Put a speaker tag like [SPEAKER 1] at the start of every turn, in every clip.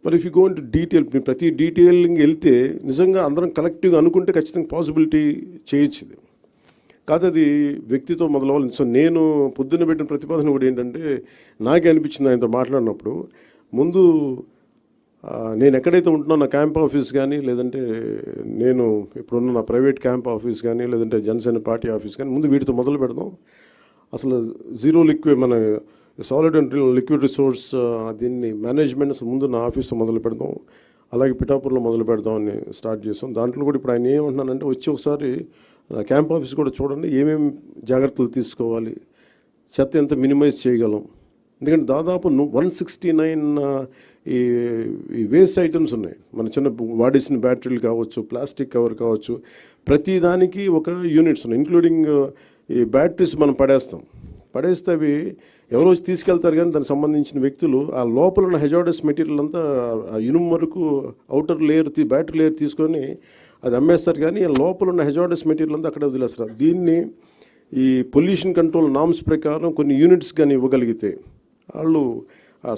[SPEAKER 1] మరి if you go into detail, ప్రతి detailing వెళ్తే నిజంగా అందరం కలెక్టివ్గా అనుకుంటే ఖచ్చితంగా పాసిబిలిటీ చేయొచ్చు ఇది. కాదు అది వ్యక్తితో మొదలవ్వాలి. సో నేను పొద్దున్న పెట్టిన ప్రతిపాదన కూడా ఏంటంటే, నాకే అనిపించింది ఆయనతో మాట్లాడినప్పుడు, ముందు నేను ఎక్కడైతే ఉంటున్నాను నా క్యాంప్ ఆఫీస్ కానీ, లేదంటే నేను ఇప్పుడున్న నా ప్రైవేట్ క్యాంప్ ఆఫీస్ కానీ, లేదంటే జనసేన పార్టీ ఆఫీస్ కానీ, ముందు వీటితో మొదలు పెడదాం. అసలు జీరో లిక్విడ్ మన సాలిడ్ అండ్ లిక్విడ్ రిసోర్స్ దీన్ని మేనేజ్మెంట్ అసలు ముందు నా ఆఫీస్తో మొదలు పెడదాం, అలాగే పిఠాపూర్లో మొదలు పెడదామని స్టార్ట్ చేస్తాం. దాంట్లో కూడా ఇప్పుడు ఆయన ఏమంటున్నానంటే, వచ్చి ఒకసారి క్యాంప్ ఆఫీస్ కూడా చూడండి, ఏమేమి జాగ్రత్తలు తీసుకోవాలి, చెత్త ఎంత మినిమైజ్ చేయగలం. ఎందుకంటే దాదాపు 169 ఈ వేస్ట్ ఐటమ్స్ ఉన్నాయి. మన చిన్న వాడేసిన బ్యాటరీలు కావచ్చు, ప్లాస్టిక్ కవర్ కావచ్చు, ప్రతి దానికి ఒక యూనిట్స్ ఉన్నాయి. ఇంక్లూడింగ్ ఈ బ్యాటరీస్ మనం పడేస్తే అవి ఎవరో వచ్చి తీసుకెళ్తారు, కానీ దానికి సంబంధించిన వ్యక్తులు ఆ లోపల ఉన్న హెజార్డస్ మెటీరియల్ అంతా ఆ ఇనుము వరకు అవుటర్ లేయర్ బ్యాటరీ లేయర్ తీసుకొని అది అమ్మేస్తారు, కానీ లోపల ఉన్న హెజార్డస్ మెటీరియల్ అంతా అక్కడే వదిలేస్తారు. దీన్ని ఈ పొల్యూషన్ కంట్రోల్ నామ్స్ ప్రకారం కొన్ని యూనిట్స్ కానీ ఇవ్వగలిగితే, వాళ్ళు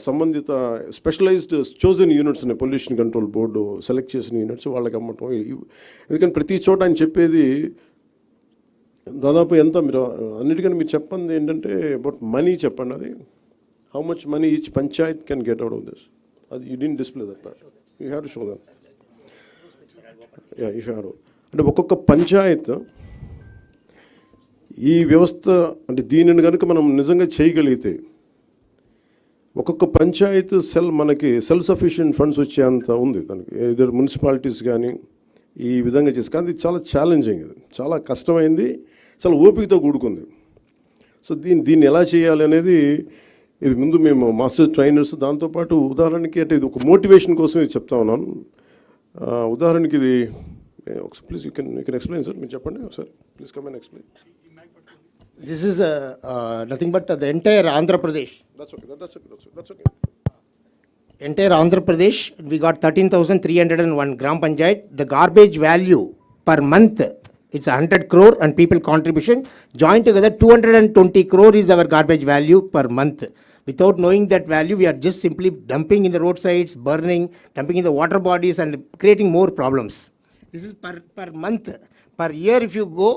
[SPEAKER 1] సంబంధిత స్పెషలైజ్డ్ చోజన్ యూనిట్స్ ఉన్నాయి, పొల్యూషన్ కంట్రోల్ బోర్డు సెలెక్ట్ చేసిన యూనిట్స్ వాళ్ళకి అమ్మటం. ఎందుకంటే ప్రతి చోట ఆయన చెప్పేది దాదాపు ఎంత, మీరు అన్నిటికన్నా మీరు చెప్పండి ఏంటంటే అబౌట్ మనీ చెప్పండి. అది how much money each panchayat can get out of this. అది you didn't display that part, you have to show that. You have to, అంటే ఒక్కొక్క పంచాయత్ ఈ వ్యవస్థ, అంటే దీనిని కనుక మనం నిజంగా చేయగలిగితే ఒక్కొక్క పంచాయత్ మనకి సెల్ఫ్ సఫిషియెంట్ ఫండ్స్ వచ్చేంత ఉంది దానికి. ఇద్దరు మున్సిపాలిటీస్ కానీ ఈ విధంగా చేసి, కానీ ఇది చాలా ఛాలెంజింగ్, ఇది చాలా కష్టమైంది, చాలా ఓపికతో కూడుకుంది. సో దీన్ని ఎలా చేయాలి అనేది, ఇది ముందు మేము మాస్టర్ ట్రైనర్స్, దాంతోపాటు ఉదాహరణకి అంటే ఇది ఒక మోటివేషన్ కోసం ఇది చెప్తా ఉన్నాను. ఉదాహరణకి ఇది please you can explain sir, మీరు చెప్పండి ఒకసారి, please come and explain.
[SPEAKER 2] This is nothing but the entire Andhra Pradesh.
[SPEAKER 1] That's okay.
[SPEAKER 2] Entire Andhra Pradesh, we got 13,301 Gram Panchayat. The garbage value per month, it's 100 crore and people contribution. Joined together, 220 crore is our garbage value per month. Without knowing that value, we are just simply dumping in the roadsides, burning, dumping in the water bodies and creating more problems. This is per month. Per year, if you go,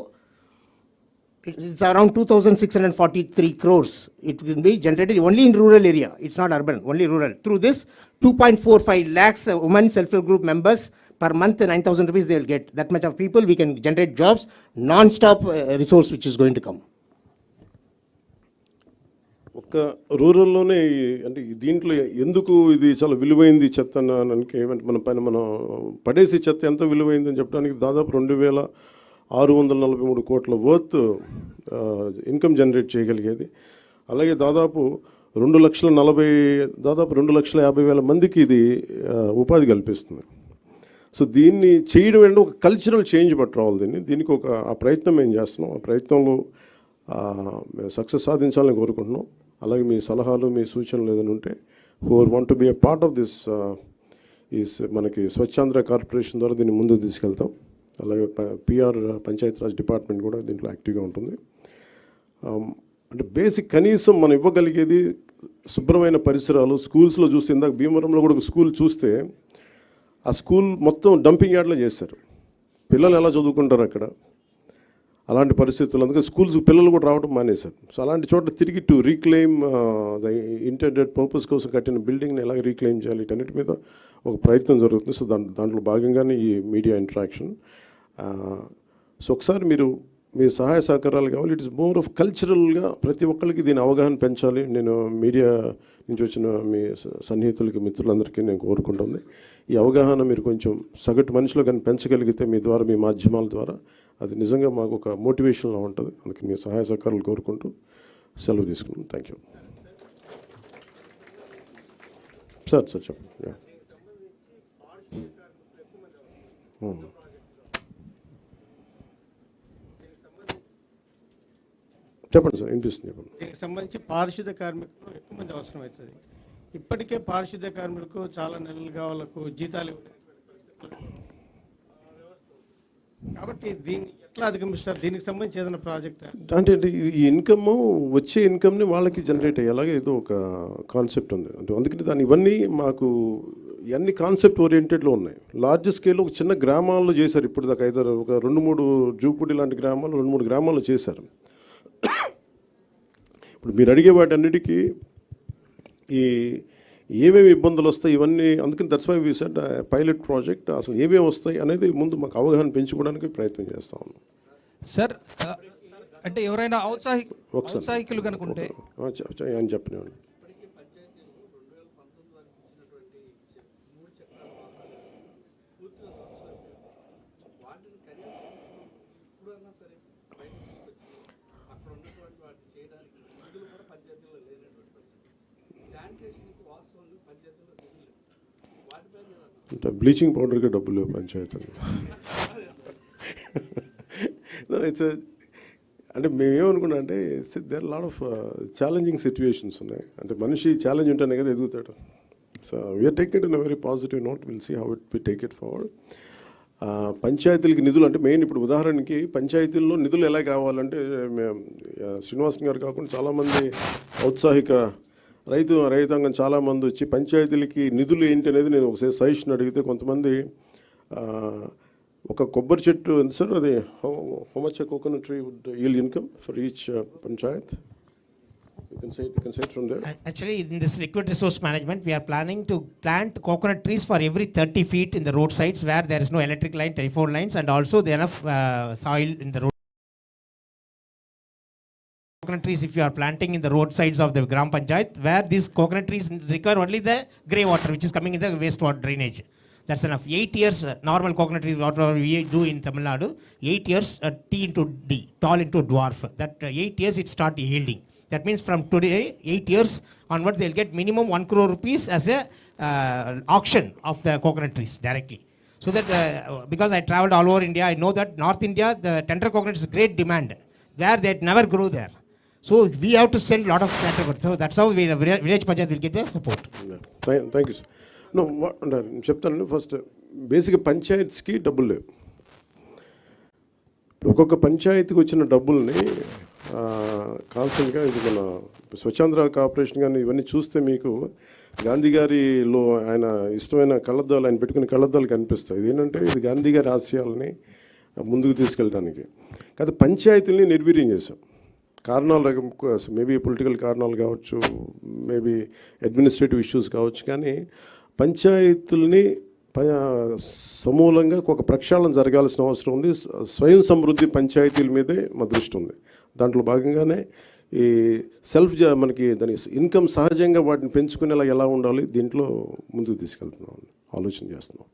[SPEAKER 2] it's around 2,643 crores. It will be generated only in rural area. It's not urban, only rural. Through this, 2.45 lakhs women self-help group members per month, 9,000 rupees they will get. That much of people, we can generate jobs, non-stop resource which is going to come.
[SPEAKER 1] ఒక రూరల్లోనే అంటే దీంట్లో ఎందుకు ఇది చాలా విలువైంది చెత్త అనడానికి ఏమంటే, మనం పడేసి చెత్త ఎంత విలువైంది అని చెప్పడానికి దాదాపు 2,643 కోట్ల వర్త్ ఇన్కమ్ జనరేట్ చేయగలిగేది. అలాగే దాదాపు 2,50,000 మందికి ఇది ఉపాధి కల్పిస్తుంది. సో దీన్ని చేయడం అంటే ఒక కల్చరల్ చేంజ్ పట్టుకోవాలి. దీనికి ఒక ఆ ప్రయత్నం మేము చేస్తున్నాం. ఆ ప్రయత్నంలో సక్సెస్ సాధించాలని కోరుకుంటున్నాం. అలాగే మీ సలహాలు, మీ సూచనలు ఏదైనా ఉంటే, who want to be a part of this మనకి స్వచ్ఛాంధ్ర కార్పొరేషన్ ద్వారా దీన్ని ముందుకు తీసుకెళ్తాం. అలాగే పిఆర్ పంచాయతీరాజ్ డిపార్ట్మెంట్ కూడా దీంట్లో యాక్టివ్గా ఉంటుంది. అంటే బేసిక్ కనీసం మనం ఇవ్వగలిగేది శుభ్రమైన పరిసరాలు. స్కూల్స్లో చూస్తే, ఇందాక భీమవరంలో కూడా ఒక స్కూల్ చూస్తే, ఆ స్కూల్ మొత్తం డంపింగ్ యార్డ్లో చేశారు. పిల్లలు ఎలా చదువుకుంటారు అక్కడ? అలాంటి పరిస్థితులు, అందుకే స్కూల్స్ పిల్లలు కూడా రావడం మానేశారు. సో అలాంటి చోట తిరిగి to reclaim the intended purpose కోసం కట్టిన బిల్డింగ్ని ఎలా రీక్లెయిమ్ చేయాలి, వీటన్నిటి మీద ఒక ప్రయత్నం జరుగుతుంది. సో దాంట్లో భాగంగానే ఈ మీడియా ఇంటరాక్షన్. సో ఒకసారి మీరు మీ సహాయ సహకారాలు కావాలి. ఇట్ ఇస్ మోర్ ఆఫ్ కల్చరల్గా ప్రతి ఒక్కరికి దీని అవగాహన పెంచాలి. నేను మీడియా నుంచి వచ్చిన మీ సన్నిహితులకి, మిత్రులందరికీ నేను కోరుకుంటుంది, ఈ అవగాహన మీరు కొంచెం సగటు మనిషిలో కానీ పెంచగలిగితే మీ ద్వారా, మీ మాధ్యమాల ద్వారా, అది నిజంగా మాకు ఒక మోటివేషన్లా ఉంటుంది. అందుకే మీ సహాయ సహకారాలు కోరుకుంటూ సెలవు తీసుకున్నాను. Thank you sir. చెప్పండి. చెప్పండి సార్, వినిపిస్తుంది. చెప్పండి.
[SPEAKER 3] దీనికి సంబంధించి పారిశుద్ధ కార్మికులు ఎక్కువ మంది అవసరం అవుతుంది. ఇప్పటికే పారిశుద్ధ కార్మికులకు చాలా నెలలుగా వాళ్ళకు జీతాలు, కాబట్టి దీన్ని ఎట్లా అధిగమిస్తారు? దీనికి సంబంధించి ఏదైనా ప్రాజెక్ట్
[SPEAKER 1] అంటే ఈ ఇన్కమ్, వచ్చే ఇన్కమ్ని వాళ్ళకి జనరేట్ అయ్యేలాగా ఏదో ఒక కాన్సెప్ట్ ఉంది. అంటే అందుకని ఇవన్నీ మాకు ఇవన్నీ కాన్సెప్ట్ ఓరియంటెడ్లో ఉన్నాయి. లార్జ్ స్కేల్లో ఒక చిన్న గ్రామాల్లో చేశారు ఇప్పుడు దాకా, ఐదారు ఒక 2-3 జూపూడి లాంటి గ్రామాలు 2-3 గ్రామాల్లో చేశారు. ఇప్పుడు మీరు అడిగే వాటి అన్నిటికీ ఈ ఏమేమి ఇబ్బందులు వస్తాయి ఇవన్నీ, అందుకని that's why we said pilot project, అసలు ఏమేమి వస్తాయి అనేది ముందు మాకు అవగాహన పెంచుకోవడానికి ప్రయత్నం చేస్తా ఉన్నాం.
[SPEAKER 4] సార్ అంటే ఎవరైనా ఔత్సాహికులు కనుకుంటే
[SPEAKER 1] అని చెప్పినాను. అంటే బ్లీచింగ్ పౌడర్కి డబ్బులు లేవు పంచాయతీలు. ఇట్స్ అంటే మేమేమనుకున్నా అంటే there lot of challenging situations ఉన్నాయి. అంటే మనిషి ఛాలెంజ్ ఉంటేనే కదా ఎదుగుతాడు. So we're take it in a very positive note, will see how it we take it forward. పంచాయతీలకి నిధులు అంటే మెయిన్, ఇప్పుడు ఉదాహరణకి పంచాయతీల్లో నిధులు ఎలా కావాలంటే శ్రీనివాసన్ గారు కాకుండా చాలామంది ఔత్సాహిక రైతాంగం చాలామంది వచ్చి పంచాయతీలకి నిధులు ఏంటి అనేది నేను ఒకసారి సజెషన్ అడిగితే కొంతమంది ఒక కొబ్బరి చెట్టు ఎంత సార్ అది, how much coconut tree wood yield income for each panchayat? You can say it from there.
[SPEAKER 2] Actually, in this liquid resource management, we are planning to plant coconut trees for every 30 feet in the roadsides where there is no electric line, telephone lines, and also there enough soil in the road. Coconut trees, if you are planting in the roadsides of the Gram Panchayat, where these coconut trees require only the grey water which is coming in the wastewater drainage. That's enough. 8 years, normal coconut trees, whatever we do in Tamil Nadu, 8 years, T into D, tall into dwarf. That 8 years it start yielding. That means from today, 8 years onwards, they'll get minimum 1 crore rupees as a auction of the coconut trees directly. So that, because I traveled all over India, I know that North India, the tender coconut is great demand. There, they never grow there. So we have to send a lot of tender. So that's how village panchayat will get the support.
[SPEAKER 1] Thank you sir. No చెప్తానండి. First బేసిక్గా పంచాయత్స్కి డబ్బులు లేవు. ఒక్కొక్క పంచాయతీకి వచ్చిన డబ్బుల్ని కాన్స్టెంట్గా ఇది మన స్వచ్ఛాంధ్ర కార్పొరేషన్ కానీ ఇవన్నీ చూస్తే మీకు గాంధీ గారిలో ఆయన ఇష్టమైన కళ్ళద్దాలు, ఆయన పెట్టుకునే కళ్ళద్దాలు కనిపిస్తాయి. ఇది ఏంటంటే ఇది గాంధీ గారి ఆశయాలని ముందుకు తీసుకెళ్ళడానికి. కాదు, పంచాయతీలని నిర్వీర్యం చేశాం. కారణాలు మేబీ పొలిటికల్ కారణాలు కావచ్చు, మేబీ అడ్మినిస్ట్రేటివ్ ఇష్యూస్ కావచ్చు, కానీ పంచాయతీలని సమూలంగా ఒక ప్రక్షాళన జరగాల్సిన అవసరం ఉంది. స్వయం సమృద్ధి పంచాయతీల మీదే మా దృష్టి ఉంది. దాంట్లో భాగంగానే ఈ మనకి దాని ఇన్కమ్ సహజంగా వాటిని పెంచుకునేలా ఎలా ఉండాలి దీంట్లో ముందుకు తీసుకెళ్తున్నాం, ఆలోచన చేస్తున్నాం.